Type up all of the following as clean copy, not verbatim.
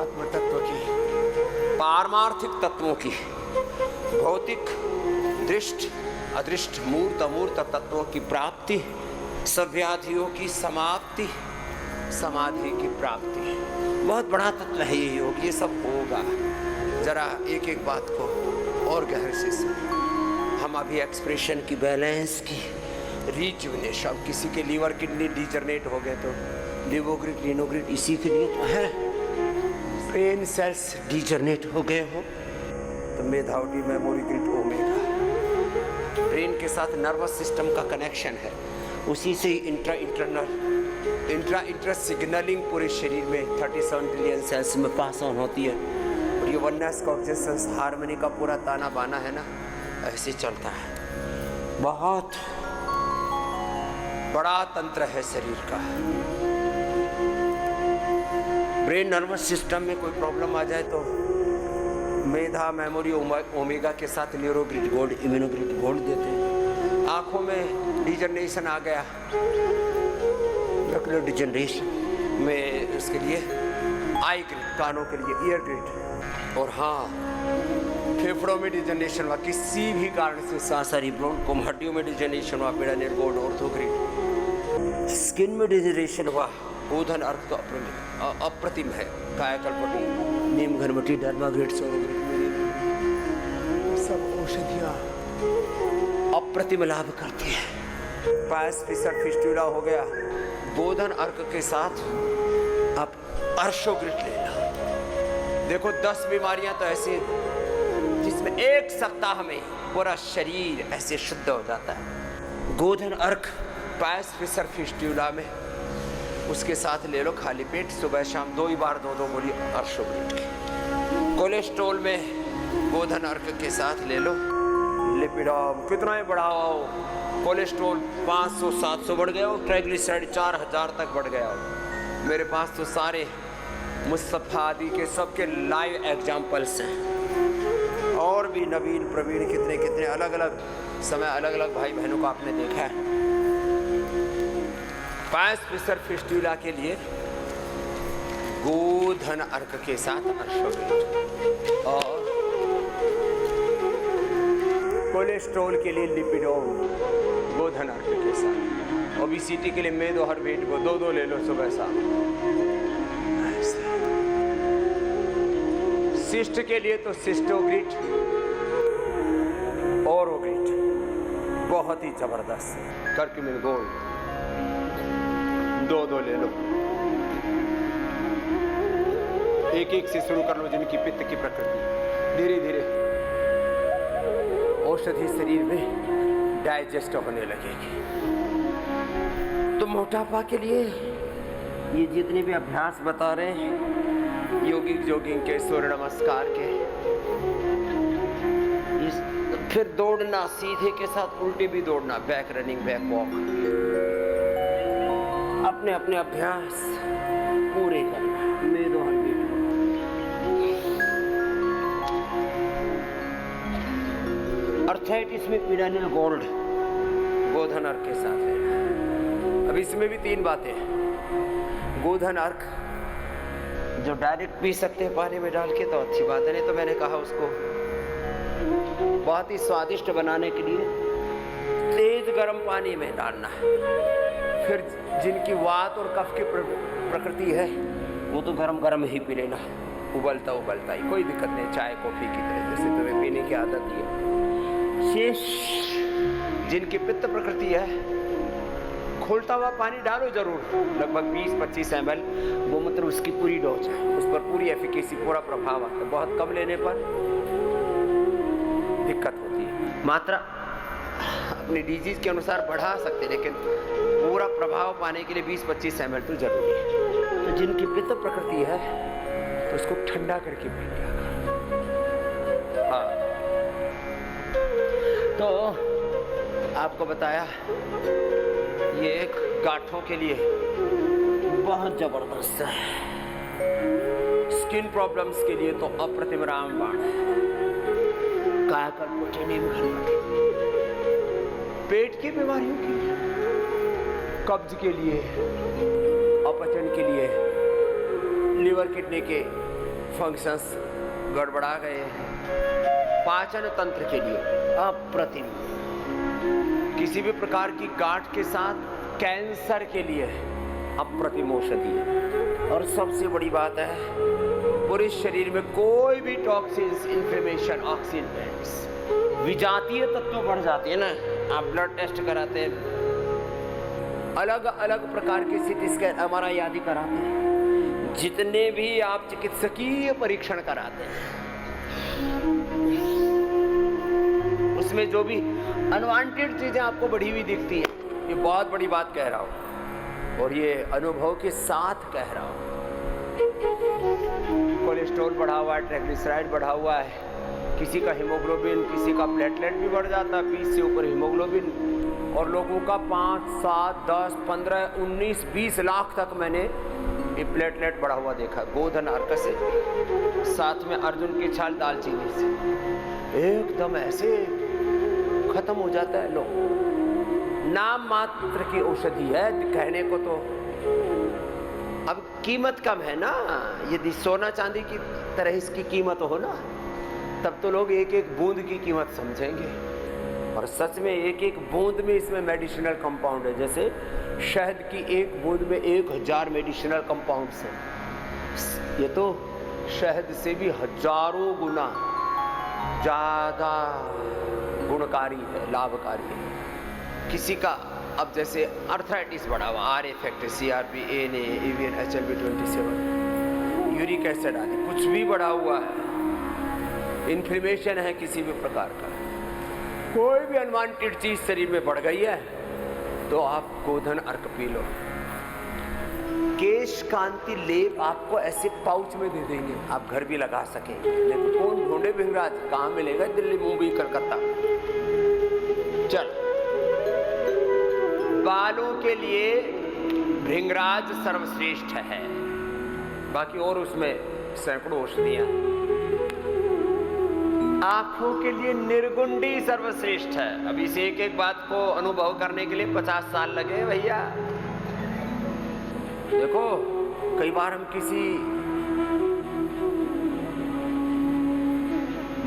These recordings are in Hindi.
आत्म तत्व की, पारमार्थिक तत्वों की, भौतिक दृष्ट अदृष्ट मूर्त अमूर्त तत्वों की प्राप्ति, सब व्याधियों की समाप्ति, समाधि की प्राप्ति। बहुत बड़ा तत्व है ये योग, ये सब होगा। जरा एक एक बात को और गहरे से सुनो। हम अभी एक्सप्रेशन की, बैलेंस की, रिजुविनेशन, अब किसी के लीवर किडनी डिजनरेट हो गए तो लिवोग्रिड लिनोग्रिड इसी के लिए तो है। ब्रेन सेल्स डिजनरेट हो गए हो तो मेधावटी मेमोरी ग्रिड ओमेगा। ब्रेन के साथ नर्वस सिस्टम का कनेक्शन है, उसी से इंट्रा सिग्नलिंग पूरे शरीर में 37 ट्रिलियन सेल्स में पास ऑन होती है। और ये वननेस कॉग्जिस्टेंस हार्मनी का पूरा ताना बाना है ना, ऐसे चलता है। बहुत बड़ा तंत्र है शरीर का। ब्रेन नर्वस सिस्टम में कोई प्रॉब्लम आ जाए तो मेधा मेमोरी ओमेगा के साथ न्यूरोग्रिड गोल्ड, इम्यूनोग्रिड गोल्ड देते हैं। आंखों में डिजनरेशन आ गया, मैकुलर डिजनरेशन में उसके लिए आई ग्रिड, कानों के लिए ईयर ग्रिड। और हाँ, फेफड़ों में डिजनरेशन हुआ किसी भी कारण से, सांसरी ब्रोन को, हड्डियों में डिजनरेशन हुआ, पिरामिड गोल्ड, ऑर्थोग्रिड। स्किन में डिजनरेशन हुआ, गोधन अर्क तो अप्रतिम है, कायाकल्पटी, नीम घनमटी, डर्माग्रिड, सोरोग्रिड, सब औषधियाँ अप्रतिम लाभ करती है। पायस फिसर फिस्टुला हो गया, गोधन अर्क के साथ आप अर्शोग्रिड लेना। देखो 10 बीमारियां तो ऐसी जिसमें एक सप्ताह में पूरा शरीर ऐसे शुद्ध हो जाता है। गोधन अर्क पायस फिसर फिस्टुला में उसके साथ ले लो खाली पेट, सुबह शाम 2 बार 2 गोली अर्शोग्रिड की। कोलेस्ट्रॉल में गोधन अर्क के साथ ले लो लिपिडॉम, कितना ही बढ़ाओ, कोलेस्ट्रॉल 500-700 बढ़ गया हो, ट्राइग्लिसराइड 4000 तक बढ़ गया हो। मेरे पास तो सारे मुस्तफा आदि के सबके लाइव एग्जाम्पल्स हैं, और भी नवीन प्रवीण कितने कितने अलग अलग समय, अलग अलग भाई बहनों को आपने देखा है। पायस फिसर फिस्टुला के लिए गोधन अर्क के साथ अर्शोग्रिड, और कोलेस्ट्रॉल के लिए लिपिडोम गोधन अर्क के साथ, ओबेसिटी के लिए मेदो हर वेट को 2 ले लो सुबह शाम। सिस्ट के लिए तो सिस्टोग्रिड, ओरोग्रिड बहुत ही जबरदस्त, कर्क्यूमिन गोल्ड 2 ले लो। एक से शुरू कर लो जिनकी पित्त की प्रकृति, धीरे धीरे औषधि शरीर में डाइजेस्ट होने लगेगी। तो मोटापा के लिए ये जितने भी अभ्यास बता रहे हैं, योगिक जॉगिंग के, सूर्य नमस्कार के, फिर दौड़ना, सीधे के साथ उल्टी भी दौड़ना, बैक रनिंग, बैक वॉक, अपने अपने अभ्यास पूरे करना। मेदो हर वेट, अर्थराइटिस में पिरानिल गोल्ड गोधन अर्क के साथ है। अब इसमें भी 3 बातें हैं। गोधन अर्क जो डायरेक्ट पी सकते हैं पानी में डाल के तो अच्छी बात है, नहीं तो मैंने कहा उसको बहुत ही स्वादिष्ट बनाने के लिए तेज गर्म पानी में डालना है। फिर जिनकी वात और कफ की प्रकृति है वो तो गरम गरम ही पी लेना, उबलता उबलता ही, कोई दिक्कत नहीं, चाय कॉफी की तरह जैसे तुम्हें पीने की आदत ही है। शेष जिनकी पित्त प्रकृति है, खोलता हुआ पानी डालो जरूर, लगभग 20-25 ml, वो मतलब उसकी पूरी डोज है, उस पर पूरी एफिकेसी, पूरा प्रभाव आता है। बहुत कम लेने पर दिक्कत होती है। मात्रा अपनी डिजीज के अनुसार बढ़ा सकते, लेकिन पूरा प्रभाव पाने के लिए 20-25 ml तो जरूरी है। तो जिनकी पित्त प्रकृति है तो उसको ठंडा करके पी लिया। हाँ, तो आपको बताया ये एक गांठों के लिए बहुत जबरदस्त है। स्किन प्रॉब्लम्स के लिए तो अप्रतिम रामबाण है, कायाकल्प, नीम घनमटी। पेट की बीमारियों के लिए, कब्ज के लिए, अपचन के लिए, लिवर किडनी के, फंक्शंस गड़बड़ा गए। पाचन तंत्र के लिए अप्रतिम, किसी भी प्रकार की गांठ के साथ कैंसर के लिए अप्रतिम औषधि है। और सबसे बड़ी बात है, पूरे शरीर में कोई भी टॉक्सिन्स, इन्फ्लेमेशन, ऑक्सीडेंट्स, विजातीय तत्व बढ़ जाते हैं ना, आप ब्लड टेस्ट कराते हैं, अलग अलग प्रकार के सीटी स्कैन, MRI आदि कराते हैं, जितने भी आप चिकित्सकीय परीक्षण कराते हैं, उसमें जो भी अनवांटेड चीजें आपको बढ़ी हुई दिखती है, ये बहुत बड़ी बात कह रहा हूं और ये अनुभव के साथ कह रहा हूं। कोलेस्ट्रॉल बढ़ा हुआ है, ट्राइग्लिसराइड बढ़ा हुआ है, किसी का हीमोग्लोबिन, किसी का प्लेटलेट भी बढ़ जाता है, 20 से ऊपर हीमोग्लोबिन, और लोगों का 5, 7, 10, 15, 19, 20 लाख तक मैंने ये प्लेटलेट बढ़ा हुआ देखा। गोधन अर्क से, साथ में अर्जुन की छाल दालचीनी से, एकदम ऐसे खत्म हो जाता है। लोग नाम मात्र की औषधि है कहने को तो, अब कीमत कम है ना, यदि सोना चांदी की तरह इसकी कीमत हो ना, तब तो लोग एक एक बूंद की कीमत समझेंगे। और सच में एक एक बूंद में इसमें मेडिसिनल कंपाउंड है। जैसे शहद की एक बूंद में 1000 मेडिसिनल कंपाउंड्स हैं। ये तो शहद से भी हजारों गुना ज्यादा गुणकारी है, लाभकारी है। किसी का अब जैसे अर्थराइटिस बढ़ा हुआ, are effect, CRP, ANA, AVN, HLB27, uric acid आदि कुछ भी बढ़ा हुआ है, इन्फ्लेमेशन है किसी भी प्रकार का, कोई भी अनवांटेड चीज शरीर में बढ़ गई है, तो आप गोधन अर्क पी लो। केश कांति लेप आपको ऐसे पाउच में दे देंगे, आप घर भी लगा सकेंगे। लेकिन कौन ढूंढे भृंगराज, कहाँ मिलेगा? दिल्ली, मुंबई, कलकत्ता। चल, बालों के लिए भृंगराज सर्वश्रेष्ठ है, बाकी और उसमें सैकड़ों औषधियां। आंखों के लिए निर्गुंडी सर्वश्रेष्ठ है। अब इस एक एक बात को अनुभव करने के लिए 50 साल लगे भैया। देखो, कई बार हम किसी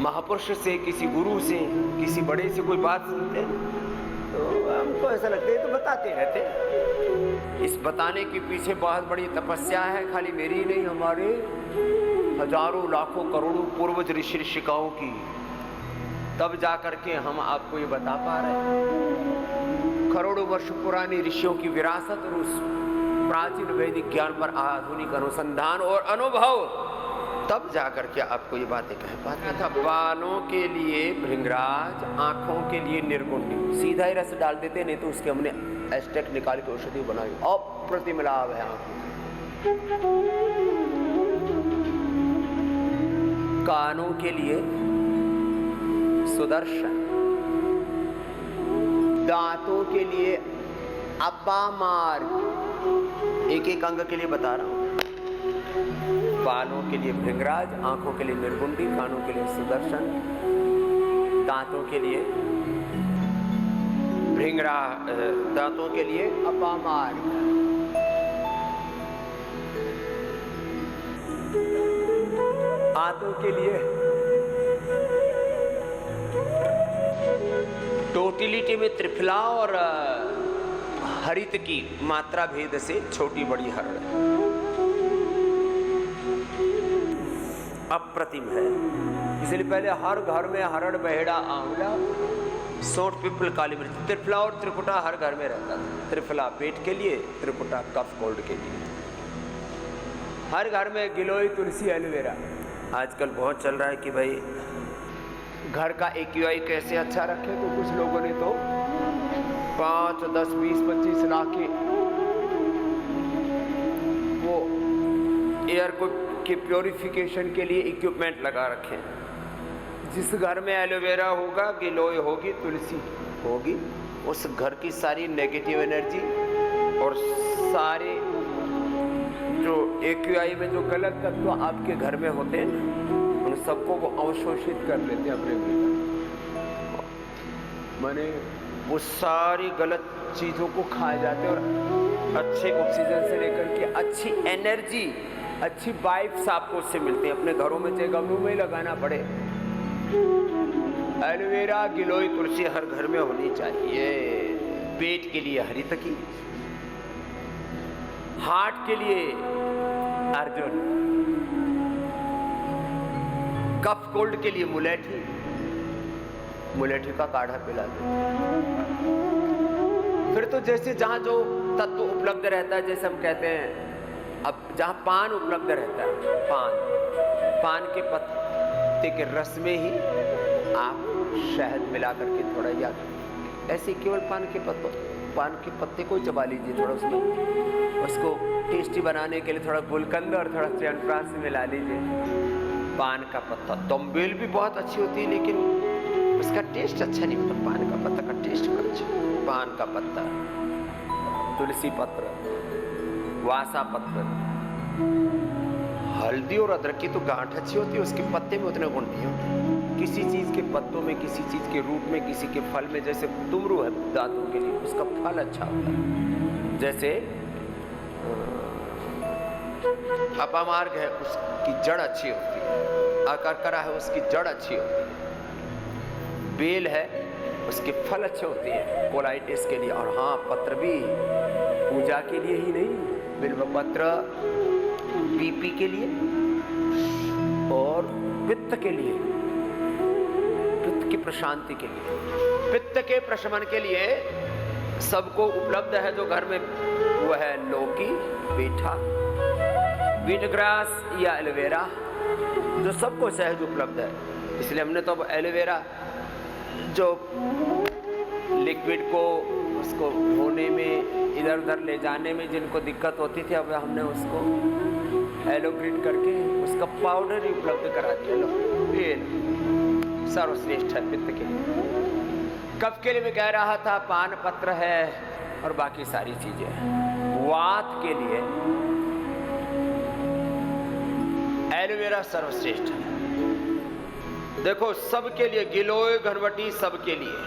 महापुरुष से, किसी गुरु से, किसी बड़े से कोई बात सुनते हैं तो हमको ऐसा लगता है तो बताते रहते। इस बताने के पीछे बहुत बड़ी तपस्या है, खाली मेरी नहीं, हमारे हजारों लाखों करोड़ों पूर्वज ऋषि ऋषिकाओं की, तब जाकर के हम आपको ये बता पा रहे हैं। करोड़ों वर्ष पुरानी ऋषियों की विरासत और उस प्राचीन वैदिक ज्ञान पर आधुनिक अनुसंधान और अनुभव, तब जाकर के आपको ये बातें कह पाते था। बालों के लिए भृंगराज, आंखों के लिए निर्गुंडी, सीधा ही रस डाल देते, नहीं तो उसके हमने एस्टेक निकाल के औषधि बनाई, अप्रतिम लाभ है आंखों। कानों के लिए सुदर्शन, दांतों के लिए अपामार्ग, एक एक अंग के लिए बता रहा हूं। बालों के लिए भृंगराज, आंखों के लिए निर्गुंडी, कानों के लिए सुदर्शन, दांतों के लिए भृंगराज, दांतों के लिए अपामार्ग, हाथों के लिए टोटिलिटी में त्रिफला और हरित की मात्रा भेद से छोटी बड़ी हरड़ अप्रतिम है। इसलिए पहले हर घर में हरड़, बहेड़ा, आंवला, सोंठ, पिपल, काली मिर्च, त्रिफला और त्रिकुटा हर घर में रहता था। त्रिफला पेट के लिए, त्रिकुटा कफ कोल्ड के लिए। हर घर में गिलोय, तुलसी, एलोवेरा। आजकल बहुत चल रहा है कि भाई घर का AQI कैसे अच्छा रखे, तो कुछ लोगों ने तो 5, 10, 20, 25 लाख के वो एयर को के प्योरिफिकेशन के लिए इक्विपमेंट लगा रखे हैं। जिस घर में एलोवेरा होगा, गिलोय होगी, तुलसी होगी, उस घर की सारी नेगेटिव एनर्जी और सारे जो AQI में जो गलत तत्व आपके घर में होते हैं, उन सबको वो अवशोषित कर लेते हैं अपने भीतर। माने वो सारी गलत चीजों को खा जाते हैं और अच्छे ऑक्सीजन से लेकर के अच्छी एनर्जी अच्छी वाइब्स आपको उससे मिलती हैं। अपने घरों में चाहे गमलों में ही लगाना पड़े। एलोवेरा, गिलोय, तुलसी हर घर में होनी चाहिए। पेट के लिए हरितकी, हार्ट के लिए अर्जुन, कफ कोल्ड के लिए मुलेठी, मुलेठी का काढ़ा पिला दो। फिर तो जैसे जहां जो तत्व उपलब्ध रहता है, जैसे हम कहते हैं अब जहां पान उपलब्ध रहता है, पान के पत्ते के रस में ही आप शहद मिला करके थोड़ा, या ऐसे केवल पान के पत्ते को चबा लीजिए, थोड़ा उसको टेस्टी बनाने के लिए थोड़ा गुलकंद और थोड़ा च्यवनप्राश मिला लीजिए। पान का पत्ता, दम्बेल भी बहुत अच्छी होती है, लेकिन उसका टेस्ट अच्छा नहीं होता। पान का पत्ता का टेस्ट अच्छा। पान का पत्ता, तुलसी पत्र, वासा पत्र, हल्दी और अदरक की तो गांठ अच्छी होती है, उसके पत्ते में उतने गुण नहीं होते। किसी चीज के पत्तों में, किसी चीज के रूट में, किसी के फल में, जैसे डुमरू है दांतों के लिए, उसका फल अच्छा होता है। जैसे अपामार्ग है, उसकी जड़ अच्छी होती है। अकरकरा है, उसकी जड़ अच्छी होती है। बेल है, उसके फल अच्छे होते हैं कोलाइटिस के लिए। और हाँ, पत्र भी पूजा के लिए ही नहीं, बिल्व पत्र बीपी के लिए और पित्त के लिए, पित्त की प्रशांति के लिए, पित्त के प्रशमन के लिए सबको उपलब्ध है। जो घर में वो है लौकी, पेठा, वीटग्रास या एलोवेरा, जो सबको सहज उपलब्ध है। इसलिए हमने तो अब एलोवेरा जो लिक्विड को उसको धोने में, इधर उधर ले जाने में जिनको दिक्कत होती थी, अब हमने उसको एलोग्रिड करके उसका पाउडर ही उपलब्ध करा दिया। लो, ये सर्वश्रेष्ठ है पित्त के लिए। कफ के लिए मैं कह रहा था पान पत्र है और बाकी सारी चीजें। वात के लिए एलोवेरा सर्वश्रेष्ठ है। देखो, सबके लिए गिलोय, घनवटी, सबके लिए।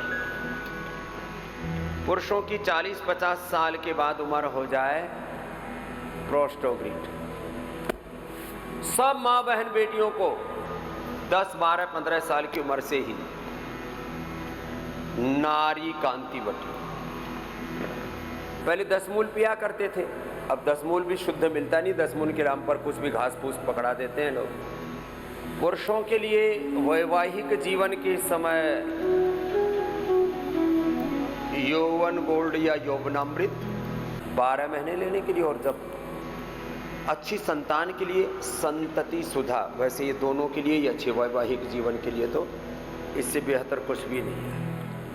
पुरुषों की 40-50 साल के बाद उम्र हो जाए, प्रोस्टोग्रिड। सब माँ बहन बेटियों को 10, 12, 15 साल की उम्र से ही नारी कांति बटी। पहले 10 मूल पिया करते थे, अब 10 मूल भी शुद्ध मिलता नहीं। 10 मूल के नाम पर कुछ भी घास फूस पकड़ा देते हैं लोग। पुरुषों के लिए वैवाहिक जीवन के समय यौवन गोल्ड या यौवनामृत 12 महीने लेने के लिए, और जब अच्छी संतान के लिए संतति सुधा। वैसे ये दोनों के लिए ही अच्छे, वैवाहिक जीवन के लिए तो इससे बेहतर कुछ भी नहीं है।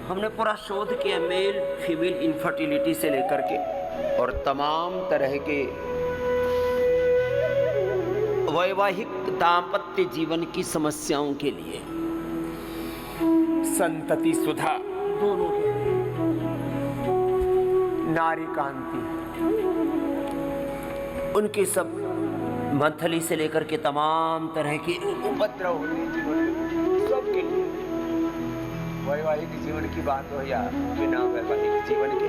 हमने पूरा शोध किया मेल फीमेल इनफर्टिलिटी से लेकर के और तमाम तरह के वैवाहिक दाम्पत्य जीवन की समस्याओं के लिए संतति सुधा, दोनों के नारी कांति, उनकी सब मंथली से लेकर के तमाम तरह की उपद्रव होने जीवन सबके लिए, वैवाहिक जीवन की बात हो या बिना वैवाहिक जीवन के,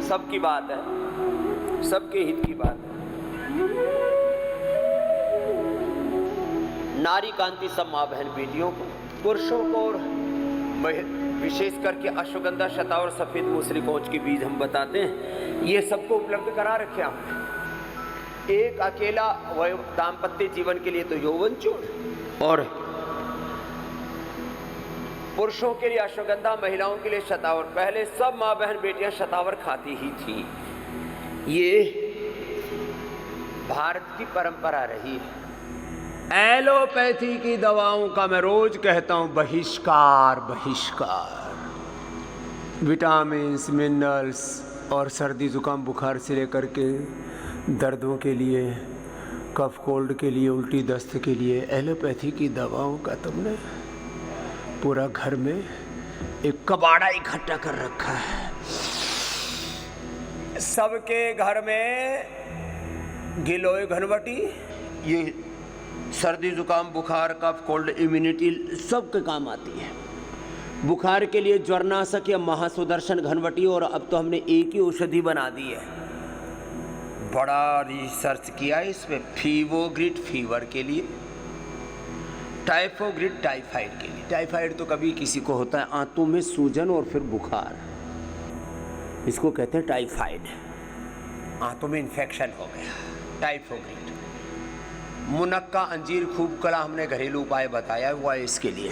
सबकी बात है, सबके हित की बात है। नारी कांति सब माँ बहन बेटियों को, पुरुषों को और विशेष करके अश्वगंधा, शतावर, सफेद मूसली, कोच के बीज हम बताते हैं, ये सबको उपलब्ध करा रखे हमने। एक अकेला दाम्पत्य जीवन के लिए तो यौवन चूर्ण, और पुरुषों के लिए अश्वगंधा, महिलाओं के लिए शतावर। पहले सब माँ बहन बेटियां शतावर खाती ही थी। ये भारत की परंपरा रही है। एलोपैथी की दवाओं का मैं रोज कहता हूं बहिष्कार, बहिष्कार। विटामिन्स, मिनरल्स और सर्दी जुकाम बुखार से लेकर के दर्दों के लिए, कफ कोल्ड के लिए, उल्टी दस्त के लिए एलोपैथी की दवाओं का तुमने पूरा घर में एक कबाड़ा इकट्ठा कर रखा है। सबके घर में गिलोय, घनवटी, ये सर्दी जुकाम बुखार, कफ कोल्ड, इम्यूनिटी सबके काम आती है। बुखार के लिए ज्वरनाशक या महासुदर्शन, घनवटी, और अब तो हमने एक ही औषधि बना दी है, बड़ा रिसर्च किया इसमें, फीवोग्रिड फीवर के लिए, टाइफोग्रिड टाइफाइड के लिए। टाइफाइड तो कभी किसी को होता है आंतों में सूजन और फिर बुखार, इसको कहते हैं टाइफाइड, आंतों में इन्फेक्शन हो गया, टाइफोग्रिड। मुनक्का, अंजीर, खूब कला हमने घरेलू उपाय बताया हुआ है इसके लिए।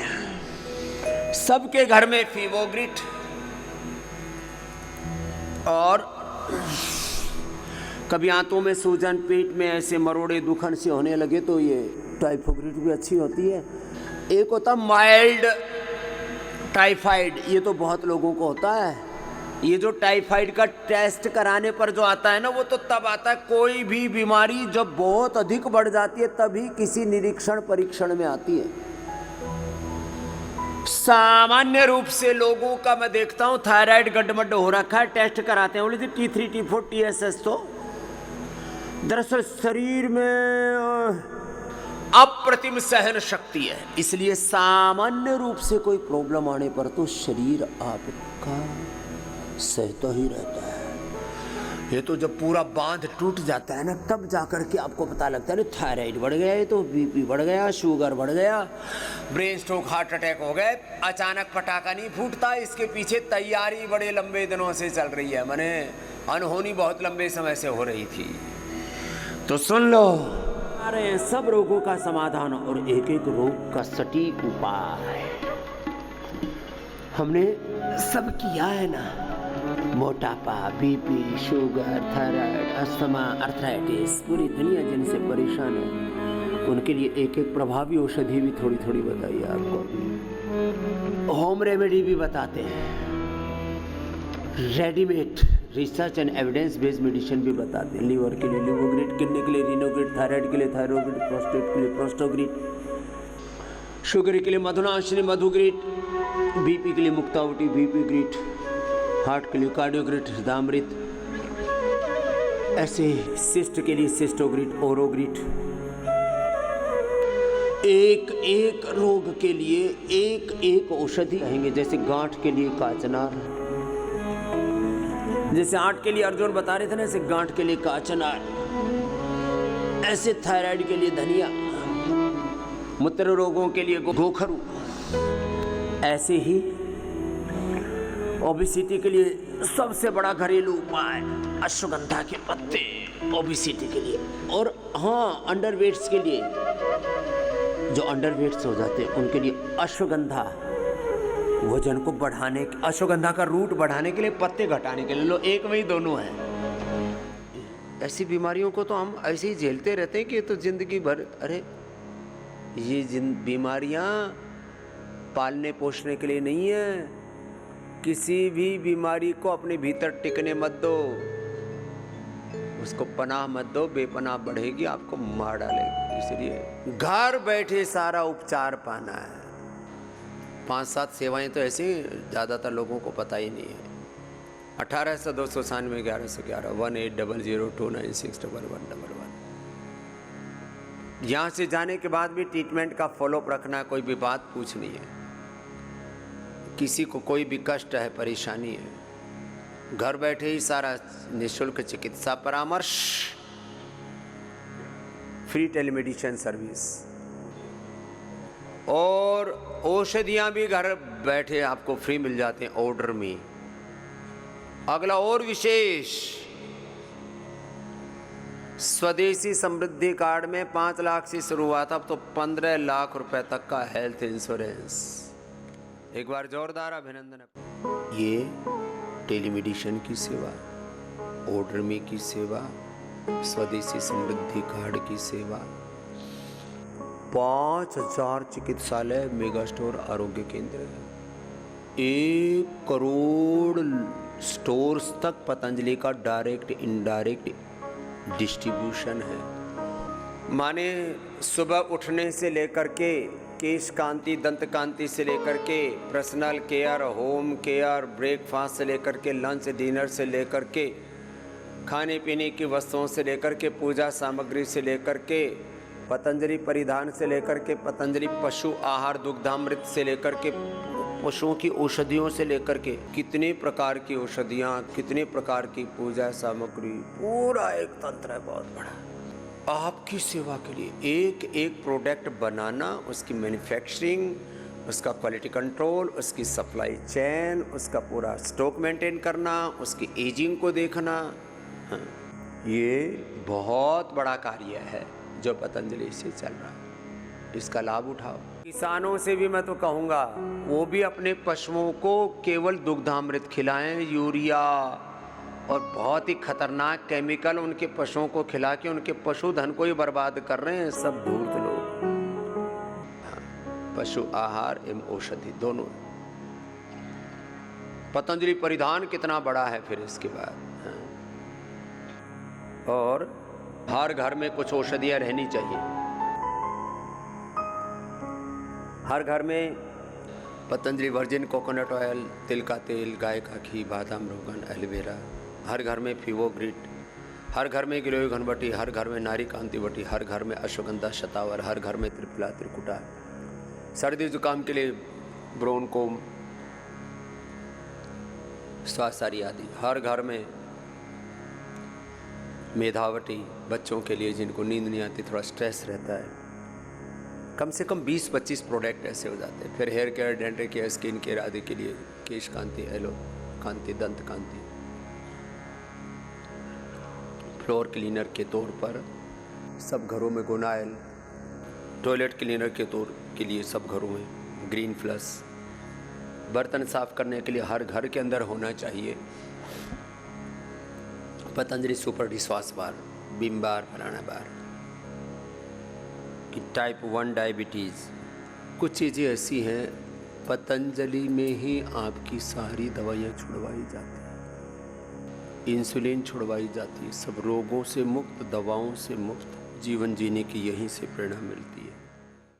सबके घर में फीवोग्रिड और कभी आंतों में सूजन, पेट में ऐसे मरोड़े दुखन से होने लगे तो ये टाइफोग्रिड भी अच्छी होती है। एक होता माइल्ड टाइफाइड, ये तो बहुत लोगों को होता है। ये जो टाइफाइड का टेस्ट कराने पर जो आता है ना, वो तो तब आता है, कोई भी बीमारी जब बहुत अधिक बढ़ जाती है तभी किसी निरीक्षण परीक्षण में आती है। सामान्य रूप से लोगों का मैं देखता हूं थायराइड गड्ढमड्ढ हो रखा है, टेस्ट कराते हैं, बोले T3 T4 TSS, तो दरअसल शरीर में अप्रतिम सहन शक्ति है, इसलिए सामान्य रूप से कोई प्रॉब्लम आने पर तो शरीर आपका सहता ही रहता है। ये तो जब पूरा बांध टूट जाता है ना, तब जाकर के आपको पता लगता है ना थायराइड बढ़ गया, ये तो बीपी बढ़ गया, शुगर बढ़ गया, ब्रेन स्ट्रोक, हार्ट अटैक हो गए। अचानक पटाखा नहीं फूटता, इसके पीछे तैयारी बड़े लंबे दिनों से चल रही है, माने अनहोनी बहुत लंबे समय से हो रही थी। तो सुन लो, अरे सब रोगों का समाधान और एक एक रोग का सटीक उपाय हमने सब किया है ना। मोटापा, BP, sugar, thyroid, asthma, arthritis, पूरी दुनिया जिनसे परेशान है उनके लिए एक एक प्रभावी औषधि भी थोड़ी थोड़ी बताइए आपको। होम रेमेडी भी बताते हैं, readymade research and evidence based medicine भी बताते हैं। लीवर के लिए लिवोग्रिड, किडनी के लिए रिनोग्रिड, थायराइड के लिए थायरोग्रिड, प्रोस्टेट के लिए प्रोस्टोग्रिड, शुगर के लिए मधुनाशिनी मधुग्रिड, बीपी के लिए मुक्तावटी बीपी ग्रिड, हार्ट के लिए कार्डियोग्रिड हृदयामृत, ऐसे सिस्ट के लिए सिस्टोग्रिड, ओरोग्रिड। एक एक रोग के लिए एक एक औषधि कहेंगे। जैसे गांठ के लिए काचनार, जैसे आंट के लिए अर्जुन बता रहे थे ना, ऐसे गांठ के लिए काचनार, ऐसे थायराइड के लिए धनिया, मूत्र रोगों के लिए गोखरू, ऐसे ही ओबेसिटी के लिए सबसे बड़ा घरेलू उपाय अश्वगंधा के पत्ते, ओबेसिटी के लिए। और हाँ, अंडरवेट्स के लिए, जो अंडरवेट्स हो जाते हैं उनके लिए अश्वगंधा, वजन को बढ़ाने, अश्वगंधा का रूट बढ़ाने के लिए, पत्ते घटाने के लिए। लो, एक में ही दोनों हैं। ऐसी बीमारियों को तो हम ऐसे ही झेलते रहते हैं कि तो जिंदगी भर, अरे ये बीमारियां पालने पोषने के लिए नहीं है। किसी भी बीमारी को अपने भीतर टिकने मत दो, उसको पनाह मत दो, बेपनाह बढ़ेगी, आपको मार डालेगी। इसलिए घर बैठे सारा उपचार पाना है। 5-7 सेवाएं तो ऐसी ज़्यादातर लोगों को पता ही नहीं है। 1800-296 1111 1800296111। यहाँ से जाने के बाद भी ट्रीटमेंट का फॉलोअप रखना, कोई भी बात पूछनी है, किसी को कोई भी कष्ट है, परेशानी है, घर बैठे ही सारा निःशुल्क चिकित्सा परामर्श, फ्री टेलीमेडिसिन सर्विस, और औषधियां भी घर बैठे आपको फ्री मिल जाते हैं ऑर्डर में। अगला और विशेष, स्वदेशी समृद्धि कार्ड में 5 लाख से शुरू हुआ था, अब तो 15 लाख रुपए तक का हेल्थ इंश्योरेंस। एक बार जोरदार अभिनंदन। ये टेलीमेडिसिन की सेवा, ऑर्डर में की सेवा, स्वदेशी समृद्धि कार्ड की सेवा, 5000 चिकित्सालय, मेगा स्टोर, आरोग्य केंद्र, 1 करोड़ स्टोर्स तक पतंजलि का डायरेक्ट इनडायरेक्ट डिस्ट्रीब्यूशन है। माने सुबह उठने से लेकर के केश कांति, दंत कांति से लेकर के personal care, home care, breakfast से लेकर के लंच, डिनर से लेकर के खाने पीने की वस्तुओं से लेकर के पूजा सामग्री से लेकर के पतंजलि परिधान से लेकर के पतंजलि पशु आहार दुग्धामृत से लेकर के पशुओं की औषधियों से लेकर के कितने प्रकार की औषधियाँ, कितने प्रकार की पूजा सामग्री, पूरा एक तंत्र है बहुत बड़ा। आपकी सेवा के लिए एक एक प्रोडक्ट बनाना, उसकी मैन्युफैक्चरिंग, उसका क्वालिटी कंट्रोल, उसकी सप्लाई चेन, उसका पूरा स्टॉक मेंटेन करना, उसकी एजिंग को देखना, हाँ, ये बहुत बड़ा कार्य है जो पतंजलि से चल रहा है। इसका लाभ उठाओ। किसानों से भी मैं तो कहूँगा वो भी अपने पशुओं को केवल दुग्धामृत खिलाएं, यूरिया और बहुत ही खतरनाक केमिकल उनके पशुओं को खिला के उनके पशुधन को ही बर्बाद कर रहे हैं सब धूर्त लोग। हाँ, पशु आहार एवं औषधि दोनों। पतंजलि परिधान कितना बड़ा है फिर इसके बाद। हाँ। और हर घर में कुछ औषधियाँ रहनी चाहिए। हर घर में पतंजलि वर्जिन कोकोनट ऑयल, तिल का तेल, गाय का घी, बादाम, रोगन, एलोवेरा, हर घर में फीवोग्रिट, हर घर में गिलोय घनबटी, हर घर में नारी कांति बटी, हर घर में अश्वगंधा शतावर, हर घर में त्रिफला त्रिकुटा, सर्दी जुकाम के लिए ब्रोनकोम, स्वासारी आदि, हर घर में मेधावटी, बच्चों के लिए जिनको नींद नहीं आती, थोड़ा स्ट्रेस रहता है, कम से कम 20-25 प्रोडक्ट ऐसे हो जाते हैं। फिर hair care, dental care, skin care आदि के लिए केश कांति, एलो कांति, दंत कांति, फ्लोर क्लीनर के तौर पर सब घरों में गुनाइल, टॉयलेट क्लीनर के तौर के लिए सब घरों में ग्रीन प्लस, बर्तन साफ करने के लिए हर घर के अंदर होना चाहिए Patanjali super dishwash bar, Vim bar, फलाना बार। कि टाइप 1 डायबिटीज़, कुछ चीज़ें ऐसी हैं पतंजलि में ही आपकी सारी दवाइयाँ छुड़वाई जाती हैं, इंसुलिन छुड़वाई जाती है, सब रोगों से मुक्त, दवाओं से मुक्त जीवन जीने की यहीं से प्रेरणा मिलती है।